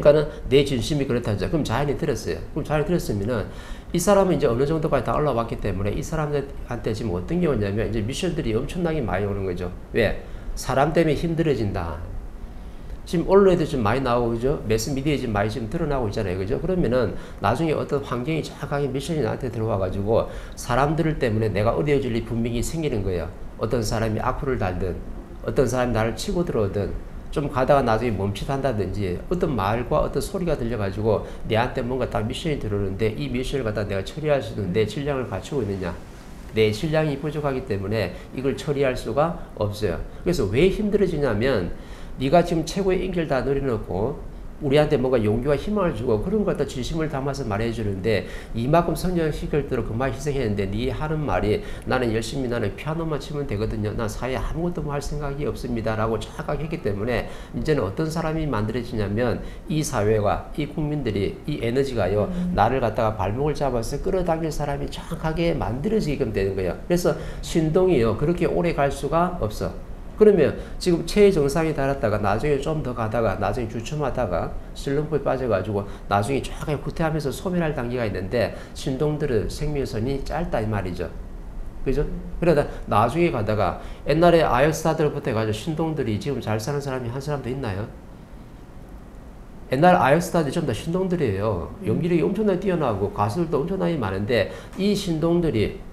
그러니까는 내 진심이 그렇다죠. 그럼 자연이 들었어요. 그럼 자연이 들었으면은 이 사람은 이제 어느 정도까지 다 올라왔기 때문에 이 사람한테 지금 어떤 게 오냐면 이제 미션들이 엄청나게 많이 오는 거죠. 왜? 사람 때문에 힘들어진다. 지금 언론에도 좀 많이 나오고, 그죠? 매스미디어에 지금 많이 지금 드러나고 있잖아요. 그죠? 그러면은 나중에 어떤 환경이 정확하게 미션이 나한테 들어와가지고 사람들 때문에 내가 어려워질 일이 분명히 생기는 거예요. 어떤 사람이 악플을 달든, 어떤 사람이 나를 치고 들어오든, 좀 가다가 나중에 멈칫한다든지, 어떤 말과 어떤 소리가 들려가지고 내한테 뭔가 딱 미션이 들어오는데 이 미션을 갖다 내가 처리할 수 있는 내 질량을 갖추고 있느냐. 내 질량이 부족하기 때문에 이걸 처리할 수가 없어요. 그래서 왜 힘들어지냐면 네가 지금 최고의 인기를 다 누려놓고 우리한테 뭔가 용기와 희망을 주고 그런 걸 갖다 진심을 담아서 말해주는데 이만큼 성장시킬 대로 그만 희생했는데 네 하는 말이 나는 열심히 나는 피아노만 치면 되거든요. 난 사회에 아무것도 뭐 할 생각이 없습니다. 라고 착각하게 했기 때문에 이제는 어떤 사람이 만들어지냐면 이 사회가 이 국민들이 이 에너지가요 나를 갖다가 발목을 잡아서 끌어당길 사람이 정확하게 만들어지게끔 되는 거예요. 그래서 신동이요 그렇게 오래 갈 수가 없어. 그러면 지금 최정상에 달았다가 나중에 좀 더 가다가 나중에 주춤하다가 슬럼프에 빠져가지고 나중에 쫙 후퇴하면서 소멸할 단계가 있는데 신동들의 생명선이 짧다 이 말이죠. 그죠? 그러다 나중에 가다가 옛날에 아역스타들부터 해가지고 신동들이 지금 잘 사는 사람이 한 사람도 있나요? 옛날 아역스타들이 전부 다 신동들이에요. 연기력이 엄청나게 뛰어나고 가수들도 엄청나게 많은데 이 신동들이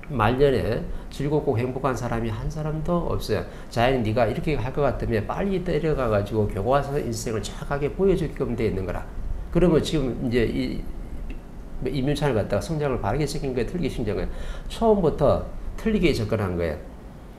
말년에 즐겁고 행복한 사람이 한 사람도 없어요. 자연이 네가 이렇게 할 것 같으면 빨리 때려가가지고 교과서 인생을 정확하게 보여주게끔 되어 있는 거라. 그러면 지금 이제 이민찬을 갖다가 성장을 바르게 시킨 거예요? 틀리게 시킨 거예요? 처음부터 틀리게 접근한 거예요.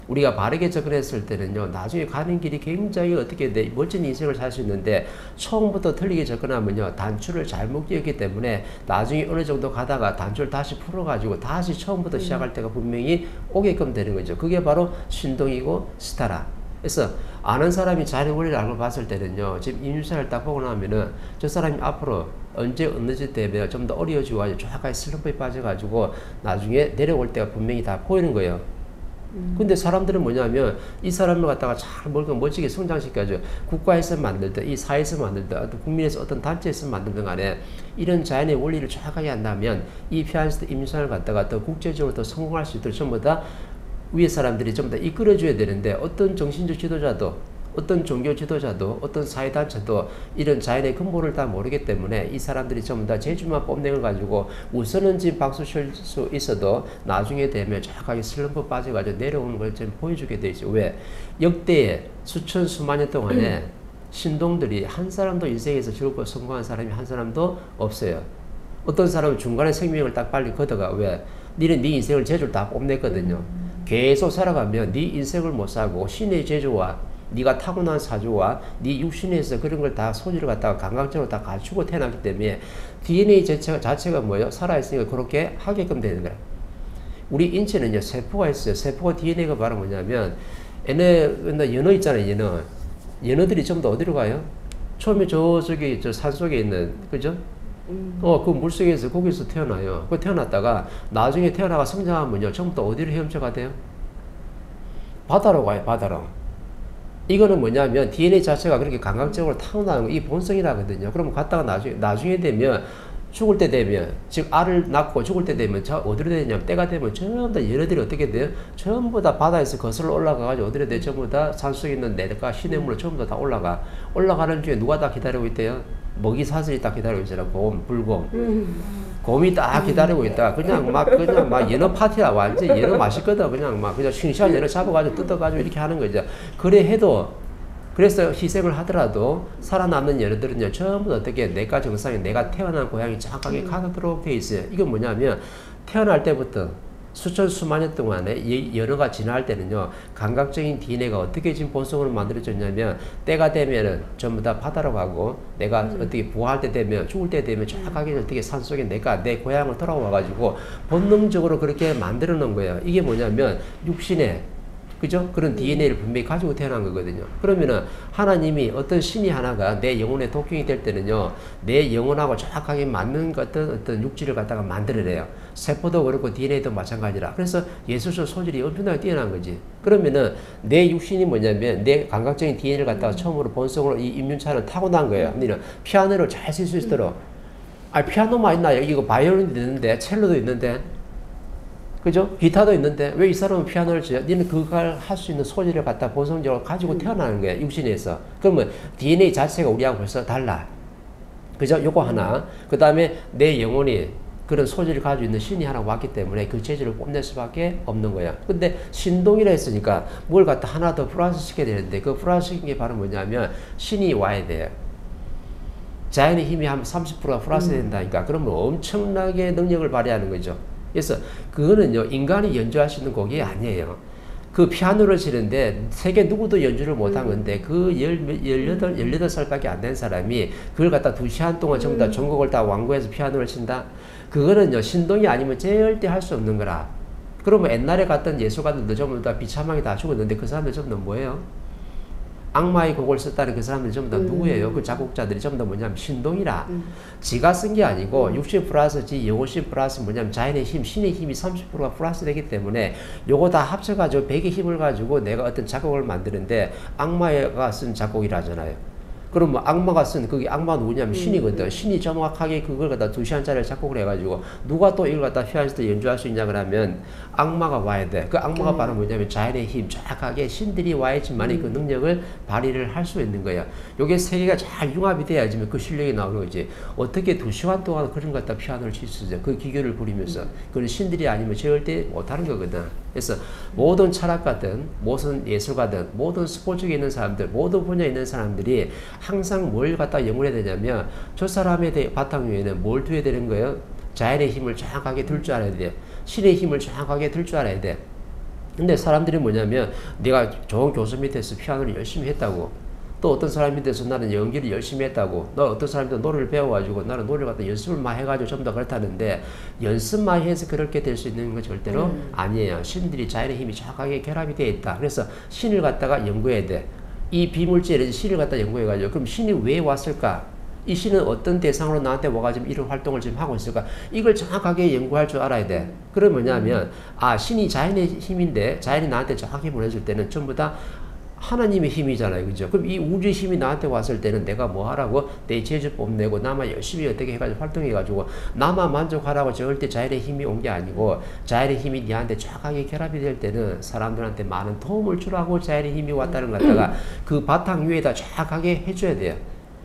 우리가 바르게 접근했을 때는요, 나중에 가는 길이 굉장히 어떻게 돼, 멋진 인생을 살 수 있는데, 처음부터 틀리게 접근하면요, 단추를 잘못 끼웠기 때문에, 나중에 어느 정도 가다가 단추를 다시 풀어가지고, 다시 처음부터 시작할 때가 분명히 오게끔 되는 거죠. 그게 바로 신동이고 스타라. 그래서, 아는 사람이 자연의 원리를 알고 봤을 때는요, 지금 임유찬을 딱 보고 나면은, 저 사람이 앞으로 언제 어느 때 되면 좀 더 어려워지고, 정확하게 슬럼프에 빠져가지고, 나중에 내려올 때가 분명히 다 보이는 거예요. 근데 사람들은 뭐냐면 이 사람을 갖다가 잘 멋지게 성장시켜줘. 국가에서 만들든 이 사회에서 만들든 어떤 국민에서 어떤 단체에서 만들든 간에 이런 자연의 원리를 정확하게 한다면 이 피아니스트 임유찬을 갖다가 더 국제적으로 더 성공할 수 있도록 전부 다 위에 사람들이 전부 다 이끌어줘야 되는데 어떤 정신적 지도자도 어떤 종교 지도자도 어떤 사회단체도 이런 자연의 근본을 다 모르기 때문에 이 사람들이 전부 다 재주만 뽐내걸 가지고 우선은 지금 박수 칠 수 있어도 나중에 되면 정확하게 슬럼프 빠져가지고 내려오는 걸 좀 보여주게 돼 있어요. 왜? 역대에 수천 수만 년 동안에 신동들이 한 사람도 인생에서 즐겁고 성공한 사람이 한 사람도 없어요. 어떤 사람은 중간에 생명을 딱 빨리 걷어가. 왜? 니는 네 인생을 재주를 다 뽐냈거든요. 계속 살아가면 네 인생을 못 살고 신의 재주와 네가 타고난 사주와 네 육신에서 그런 걸 다 소질을 갖다가 감각적으로 다 갖추고 태어났기 때문에 DNA 자체가 뭐예요? 살아있으니까 그렇게 하게끔 되는 거야. 우리 인체는요, 세포가 있어요. 세포가 DNA가 바로 뭐냐면, 연어 있잖아요, 연어. 연어들이 전부 다 어디로 가요? 처음에 저 산속에 있는, 그죠? 그 물속에서, 거기서 태어나요. 그 태어났다가, 나중에 태어나가 성장하면요, 전부 다 어디로 헤엄쳐가 돼요? 바다로 가요, 바다로. 이거는 뭐냐면 DNA 자체가 그렇게 감각적으로 타고나는 거, 이 본성이라거든요. 그럼 갔다가 나중에 되면 죽을 때 되면, 즉 알을 낳고 죽을 때 되면 어디로 되냐면 때가 되면 전부 다 얘네들이 어떻게 돼요? 전부 다 바다에서 거슬러 올라가가지고 어디로 돼? 전부 다 산속에 있는 내가 시냇물로 전부 다 올라가는 중에 누가 다 기다리고 있대요? 먹이 사슬이 딱 기다리고 있잖아. 불곰. 곰이 딱 기다리고 있다. 그냥 막 연어 파티야. 완전 연어 맛있거든. 그냥 싱싱한 연어 잡아가지고 뜯어가지고 이렇게 하는 거죠. 그래서 희생을 하더라도 살아남는 연어들은요, 전부 어떻게 내가 정상에 내가 태어난 고향이 정확하게 가도록 돼 있어요. 이건 뭐냐면, 태어날 때부터 수천 수만 년 동안에 연어가 진화할 때는요, 감각적인 DNA가 어떻게 지금 본성으로 만들어졌냐면, 때가 되면은 전부 다 바다로 가고, 내가 어떻게 부화할 때 되면, 죽을 때 되면 정확하게 어떻게 산속에 내 고향을 돌아와가지고, 본능적으로 그렇게 만들어 놓은 거예요. 이게 뭐냐면, 육신에, 그죠? 그런 DNA를 분명히 가지고 태어난 거거든요. 그러면은 하나님이 어떤 신이 하나가 내 영혼의 독경이 될 때는요, 내 영혼하고 정확하게 맞는 어떤 육질을 갖다가 만들어내요. 세포도 그렇고 DNA도 마찬가지라. 그래서 예술적 소질이 엄청나게 뛰어난 거지. 그러면은 내 육신이 뭐냐면 내 감각적인 DNA를 갖다가 처음으로 본성으로 이 임윤찬은 타고난 거예요. 너는 피아노를 잘 칠 수 있도록. 아, 피아노만 있나? 여기 이거 바이올린도 있는데, 첼로도 있는데, 그죠? 기타도 있는데, 왜 이 사람은 피아노를 쳐요? 니는 그걸 할 수 있는 소질을 갖다 본성적으로 가지고 태어나는 거야, 육신에서. 그러면 DNA 자체가 우리하고 벌써 달라. 그죠? 요거 하나. 그 다음에 내 영혼이 그런 소질을 가지고 있는 신이 하나 왔기 때문에 그 재질을 뽐낼 수밖에 없는 거야. 근데 신동이라 했으니까 뭘 갖다 하나 더 플러스 시켜야 되는데 그 플러스 시킨 게 바로 뭐냐면 신이 와야 돼요. 자연의 힘이 한 30%가 플러스 된다니까. 그러면 엄청나게 능력을 발휘하는 거죠. 그래서 그거는요, 인간이 연주할 수 있는 곡이 아니에요. 그 피아노를 치는데 세계 누구도 연주를 못한 건데 그 18살밖에 안 된 사람이 그걸 갖다 2시간 동안 전부 다 전곡을 다 완구해서 피아노를 친다? 그거는요, 신동이 아니면 절대 할 수 없는 거라. 그러면 옛날에 갔던 예술가들도 전부 다 비참하게 다 죽었는데 그 사람들 전부 다 뭐예요? 악마의 곡을 썼다는 그 사람들이 전부 다 누구예요? 그 작곡자들이 전부 다 뭐냐면 신동이라. 지가 쓴 게 아니고 60 플러스 지, 50 플러스 뭐냐면 자연의 힘, 신의 힘이 30%가 플러스 되기 때문에 요거 다 합쳐가지고 100의 힘을 가지고 내가 어떤 작곡을 만드는데 악마가 쓴 작곡이라잖아요. 그럼 뭐 악마가 쓴, 그게 악마 누구냐면 신이거든. 신이 정확하게 그걸 갖다 2시간짜리 작곡을 해가지고 누가 또 이걸 갖다 피아니스트 연주할 수 있냐 그러면 악마가 와야 돼. 그 악마가 바로 뭐냐면 자연의 힘, 정확하게 신들이 와야지만이 그 능력을 발휘를 할 수 있는 거야. 요게 세 개가 잘 융합이 돼야지 그 실력이 나오는 거지. 어떻게 2시간 동안 그런 것 갖다 피아노를 칠 수 있어. 그 기교를 부리면서. 그건 신들이 아니면 절대 못하는 거거든. 그래서 모든 철학가든, 모든 예술가든, 모든 스포츠에 있는 사람들, 모든 분야에 있는 사람들이 항상 뭘 갖다 연구해야 되냐면 저 사람의 바탕 위에는 뭘 두어야 되는 거예요? 자연의 힘을 정확하게 들 줄 알아야 돼. 신의 힘을 정확하게 들 줄 알아야 돼. 근데 사람들이 뭐냐면 내가 좋은 교수 밑에서 피아노를 열심히 했다고, 또 어떤 사람 밑에서 나는 연기를 열심히 했다고, 너 어떤 사람도 노래를 배워가지고 나는 노래를 갖다 연습을 많이 해가지고 좀 더 그렇다는데 연습만 해서 그렇게 될 수 있는 건 절대로 아니에요. 신들이 자연의 힘이 정확하게 결합이 되어 있다. 그래서 신을 갖다가 연구해야 돼. 이 비물질에 신을 갖다 연구해가지고 그럼 신이 왜 왔을까? 이 신은 어떤 대상으로 나한테 와가지고 이런 활동을 지금 하고 있을까? 이걸 정확하게 연구할 줄 알아야 돼. 그럼 뭐냐면 아, 신이 자연의 힘인데 자연이 나한테 정확히 보내줄 때는 전부 다 하나님의 힘이잖아요. 그죠? 그럼 이 우주의 힘이 나한테 왔을 때는 내가 뭐 하라고? 내 재주 뽐내고 나만 열심히 어떻게 해가지고 활동해가지고 나만 만족하라고 절대 자연의 힘이 온 게 아니고 자연의 힘이 니한테 정확하게 결합이 될 때는 사람들한테 많은 도움을 주라고 자연의 힘이 왔다는 것 갖다가 그 바탕 위에다 정확하게 해줘야 돼요.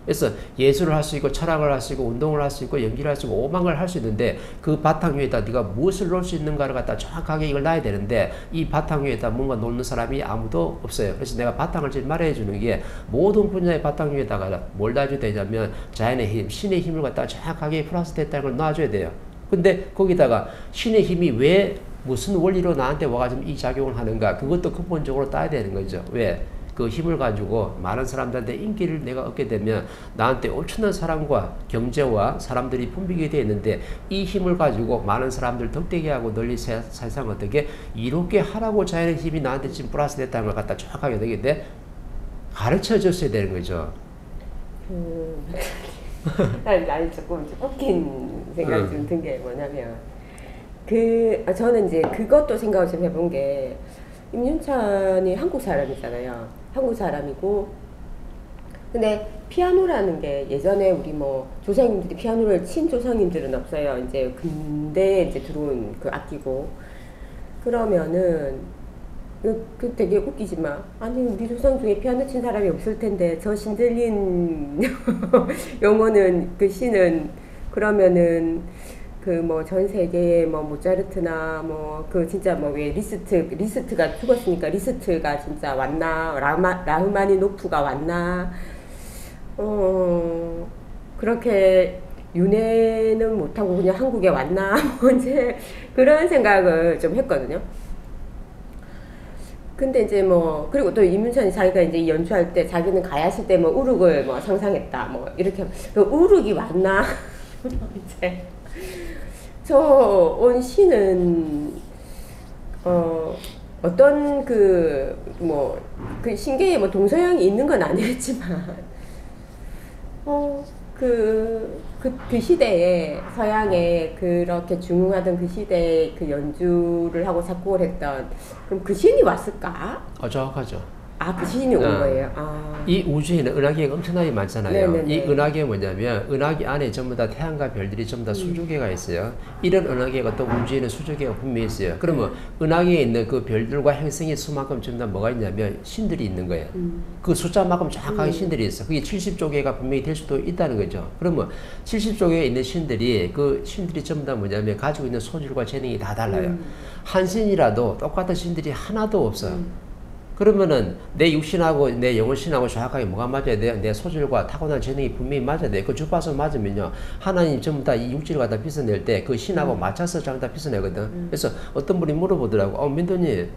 그래서 예술을 할 수 있고 철학을 할 수 있고 운동을 할 수 있고 연기를 할 수 있고 오만 걸 할 수 있는데 그 바탕 위에다 네가 무엇을 놓을 수 있는가를 갖다 정확하게 이걸 놔야 되는데 이 바탕 위에다 뭔가 놓는 사람이 아무도 없어요. 그래서 내가 바탕을 지금 말해 주는 게 모든 분야의 바탕 위에다가 뭘 놔줘야 되냐면 자연의 힘, 신의 힘을 갖다 정확하게 플러스 됐다는 걸 놔줘야 돼요. 근데 거기다가 신의 힘이 왜 무슨 원리로 나한테 와가지고 이 작용을 하는가, 그것도 근본적으로 따야 되는 거죠. 왜? 그 힘을 가지고 많은 사람들한테 인기를 내가 얻게 되면 나한테 엄청난 사랑과 경제와 사람들이 붐비게 되어 있는데 이 힘을 가지고 많은 사람들 덕되게 하고 널리 세상 어떻게 이롭게 하라고 자연의 힘이 나한테 지금 플러스 됐다는 걸 갖다 정확하게 되게 돼 가르쳐 줬어야 되는 거죠. 나는 조금 웃긴 생각이 좀 든 게 뭐냐면 저는 이제 그것도 생각을 좀 해본 게 임윤찬이 한국 사람이잖아요. 한국 사람이고 근데 피아노라는 게 예전에 우리 뭐 조상님들이 피아노를 친 조상님들은 없어요. 이제 근대에 이제 들어온 그 악기고 그러면은 그 되게 웃기지만 아니 우리 조상 중에 피아노 친 사람이 없을 텐데 저 신들린 영혼은 그 신은 그러면은 그 뭐 전 세계에 뭐 모차르트나 뭐 그 진짜 뭐 왜 리스트가 죽었으니까 리스트가 진짜 왔나 라흐마니노프가 왔나 그렇게 윤회는 못하고 그냥 한국에 왔나 뭐 이제 그런 생각을 좀 했거든요. 근데 이제 뭐 그리고 또 임윤찬이 자기가 이제 연주할 때 자기는 가야시 때 뭐 우륵을 뭐 상상했다 뭐 이렇게 그 우륵이 왔나 이제 저 온 시는 어떤 그 뭐 그 신계에 뭐 동서양이 있는 건 아니겠지만 그 그 시대에 서양에 그렇게 중흥하던 그 시대에 그 연주를 하고 작곡을 했던 그럼 그 신이 왔을까? 정확하죠. 아, 그 신이 온 어. 거예요. 아. 이 우주에는 은하계가 엄청나게 많잖아요. 네네네. 이 은하계 뭐냐면 은하계 안에 전부 다 태양과 별들이 전부 다 수조계가 있어요. 이런 은하계가 또 우주에는 수조계가 분명히 있어요. 그러면 은하계에 있는 그 별들과 행성의 수만큼 전부 다 뭐가 있냐면 신들이 있는 거예요. 그 숫자만큼 정확하게 신들이 있어. 그게 70조개가 분명히 될 수도 있다는 거죠. 그러면 70조개에 있는 신들이 그 신들이 전부 다 뭐냐면 가지고 있는 소질과 재능이 다 달라요. 한 신이라도 똑같은 신들이 하나도 없어요. 그러면은 내 육신하고 내 영혼신하고 정확하게 뭐가 맞아야 돼요? 내 소질과 타고난 재능이 분명히 맞아야 돼요. 그 주파수 맞으면요. 하나님 전부 다 이 육질을 갖다 빚어낼 때 그 신하고 맞춰서 전부 다 빚어내거든. 그래서 어떤 분이 물어보더라고. 민도님,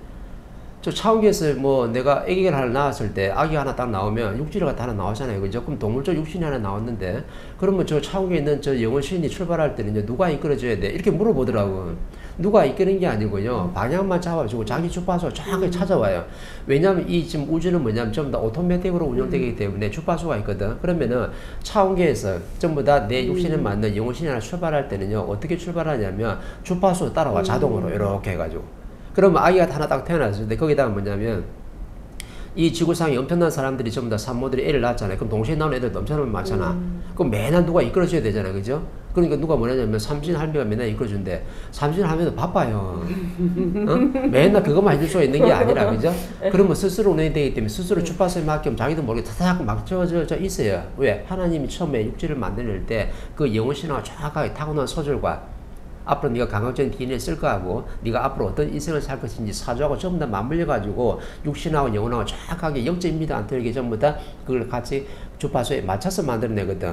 저 차원계에서 뭐 내가 아기를 하나 낳았을 때 아기 하나 딱 나오면 육질을 갖다 하나 나오잖아요. 그죠? 그럼 동물적 육신이 하나 나왔는데 그러면 저 차원계에 있는 저 영혼신이 출발할 때는요. 누가 이끌어줘야 돼? 이렇게 물어보더라고. 누가 이끄는 게 아니고요. 방향만 잡아주고 자기 주파수가 정확하게 찾아와요. 왜냐하면 이 지금 우주는 뭐냐면 전부 다 오토매틱으로 운영되기 때문에 주파수가 있거든. 그러면은 차원계에서 전부 다 내 육신에 맞는 영혼신이 하나 출발할 때는요. 어떻게 출발하냐면 주파수 따라와 자동으로 이렇게 해가지고. 그러면 아기가 하나 딱 태어났을 때 거기다가 뭐냐면 이 지구상에 엄청난 사람들이 전부 다 산모들이 애를 낳았잖아요. 그럼 동시에 나오는 애들도 엄청나게 많잖아. 그럼 맨날 누가 이끌어줘야 되잖아. 그죠? 그러니까 누가 뭐냐면 삼신 할매가 맨날 이끌어준대. 삼신 할매도 바빠요. 어? 맨날 그것만 해줄 수가 있는 게 아니라, 그죠? 그러면 스스로 운행이 되기 때문에 스스로 주파수에 맡기면 자기도 모르게 타닥 막 저 있어요. 왜? 하나님이 처음에 육지를 만들 때 그 영혼신하고 정확하게 타고난 소질과 앞으로 네가 강화적인 DNA를 쓸 거하고 네가 앞으로 어떤 인생을 살 것인지 사주하고 전부 다 맞물려 가지고 육신하고 영혼하고 정확하게 0.1m 안 틀리게 전부 다 그걸 같이 주파수에 맞춰서 만들어내거든.